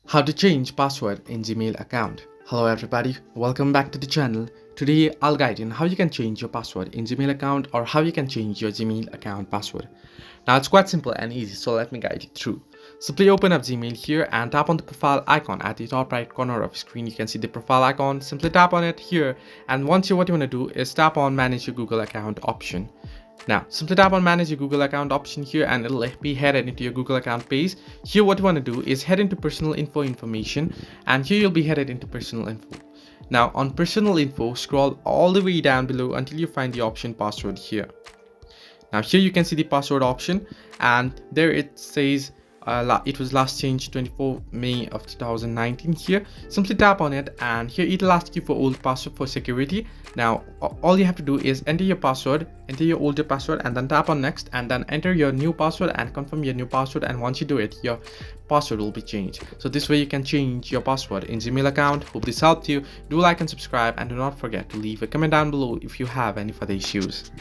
How to change password in Gmail account. Hello everybody, welcome back to the channel. Today I'll guide you on how you can change your password in Gmail account or how you can change your Gmail account password. Now it's quite simple and easy, so let me guide you through. Simply open up Gmail here and tap on the profile icon at the top right corner of the screen. You can see the profile icon. Simply tap on it here, and what you want to do is tap on manage your Google account option. Now, simply tap on manage your Google account option here and it'll be headed into your Google account page. Here what you want to do is head into personal info information, and here you'll be headed into personal info. Now on personal info, scroll all the way down below until you find the option password here. Now here you can see the password option, and there it says it was last changed 24 May of 2019 here. Simply tap on it and here it'll ask you for old password for security. Now all you have to do is enter your password, enter your older password, and then tap on next, and then enter your new password and confirm your new password, and once you do it, your password will be changed. So this way you can change your password in Gmail account. Hope this helped you. Do like and subscribe, and do not forget to leave a comment down below if you have any further issues.